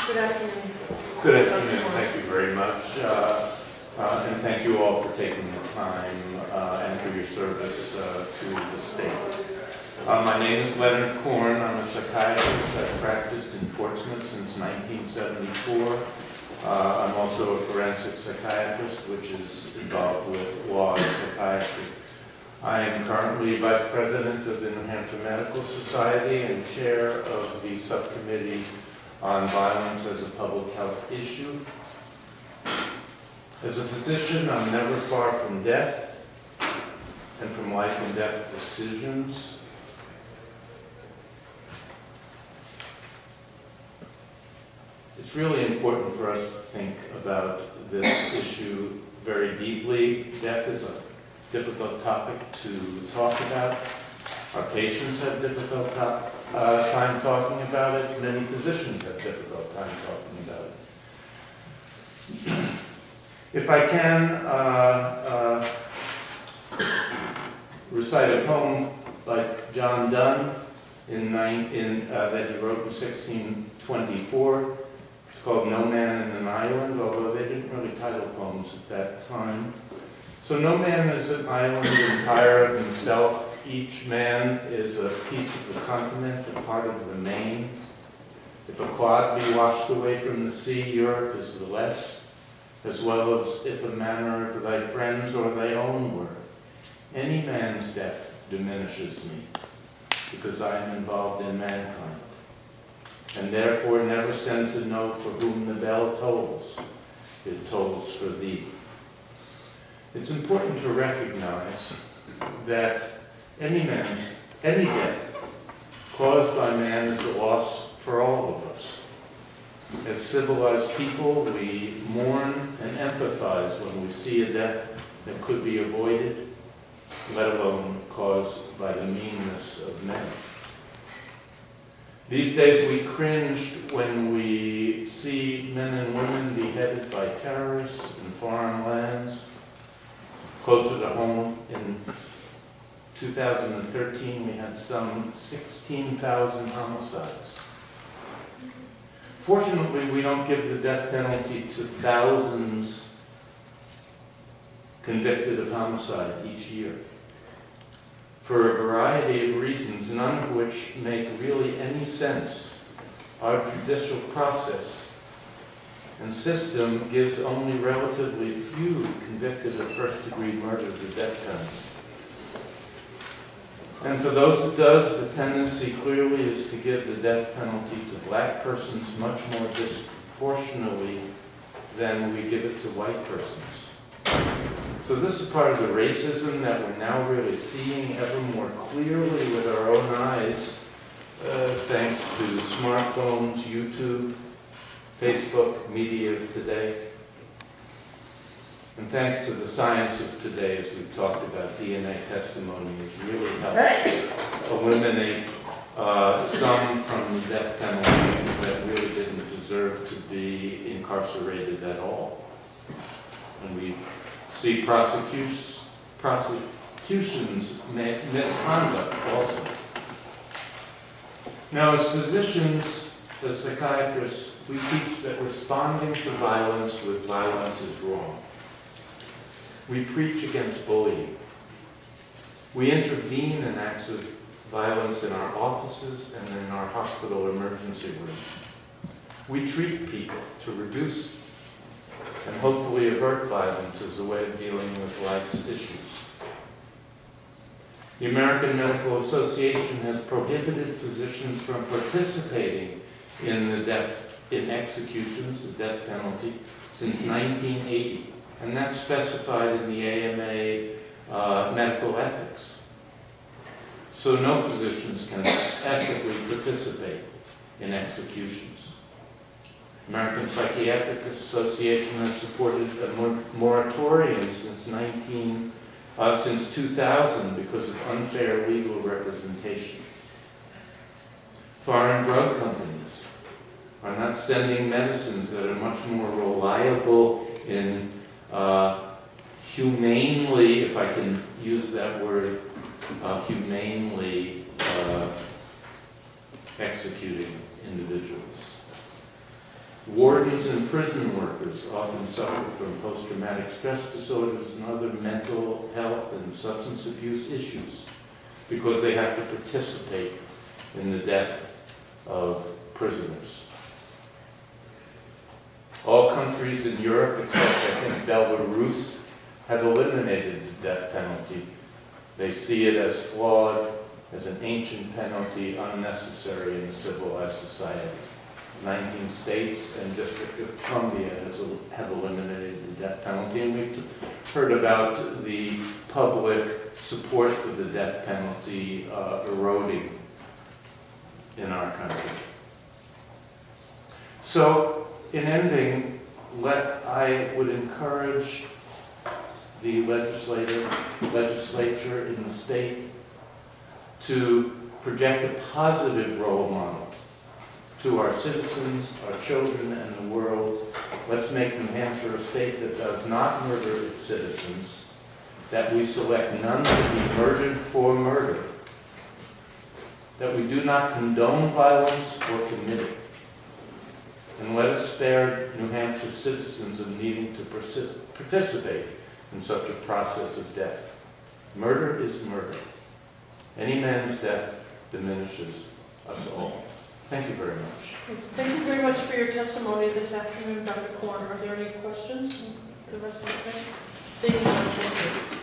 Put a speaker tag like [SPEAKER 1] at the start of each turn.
[SPEAKER 1] Good afternoon.
[SPEAKER 2] Good afternoon. Thank you very much. And thank you all for taking the time and for your service to the state. My name is Len Korn. I'm a psychiatrist. I've practiced in Portsmouth since 1974. I'm also a forensic psychiatrist, which is involved with law and psychiatry. I am currently Vice President of the New Hampshire Medical Society and Chair of the Subcommittee on Violence as a Public Health Issue. As a physician, I'm never far from death and from life and death decisions. It's really important for us to think about this issue very deeply. Death is a difficult topic to talk about. Our patients have difficult time talking about it. Many physicians have difficult time talking about it. If I can recite a poem by John Donne that he wrote in 1624. It's called No Man in an Island, although they didn't really title poems at that time. So no man is an island entire of himself. Each man is a piece of the continent, a part of the main. If a clod be washed away from the sea, Europe is the less, as well as if a manner of thy friends or thy own were. Any man's death diminishes me, because I am involved in mankind, and therefore never send to know for whom the bell tolls. It tolls for thee. It's important to recognize that any death caused by man is a loss for all of us. As civilized people, we mourn and empathize when we see a death that could be avoided, let alone caused by the meanness of men. These days we cringe when we see men and women beheaded by terrorists in foreign lands. Closer to home, in 2013, we had some 16,000 homicides. Fortunately, we don't give the death penalty to thousands convicted of homicide each year, for a variety of reasons, none of which make really any sense. Our judicial process and system gives only relatively few convicted of first-degree murder the death penalty. And for those it does, the tendency clearly is to give the death penalty to black persons much more disproportionately than we give it to white persons. So this is part of the racism that we're now really seeing ever more clearly with our own eyes, thanks to smartphones, YouTube, Facebook, media of today. And thanks to the science of today, as we've talked about, DNA testimony has really helped eliminate some from the death penalty that really didn't deserve to be incarcerated at all. And we see prosecutions misconduct also. Now, as physicians, as psychiatrists, we teach that responding to violence with violence is wrong. We preach against bullying. We intervene in acts of violence in our offices and in our hospital emergency rooms. We treat people to reduce and hopefully avert violence as a way of dealing with life's issues. The American Medical Association has prohibited physicians from participating in executions, the death penalty, since 1980. And that's specified in the AMA medical ethics. So no physicians can ethically participate in executions. American Psychiatric Association has supported a moratorium since 2000 because of unfair legal representation. Foreign drug companies are not sending medicines that are much more reliable in humanely, if I can use that word, humanely executing individuals. Wardens and prison workers often suffer from post-traumatic stress disorders and other mental health and substance abuse issues because they have to participate in the death of prisoners. All countries in Europe, except I think Belarus, have eliminated the death penalty. They see it as flawed, as an ancient penalty, unnecessary in a civilized society. 19 states and District of Columbia have eliminated the death penalty, and we've heard about the public support for the death penalty eroding in our country. So, in ending, I would encourage the legislature in the state to project a positive role model to our citizens, our children, and the world. Let's make New Hampshire a state that does not murder its citizens, that we select none to be murdered for murder, that we do not condone violence or commit it, and let us spare New Hampshire citizens of needing to participate in such a process of death. Murder is murder. Any man's death diminishes us all. Thank you very much.
[SPEAKER 1] Thank you very much for your testimony this afternoon, Dr. Korn. Are there any questions from the rest of the panel? Seeing none, thank you.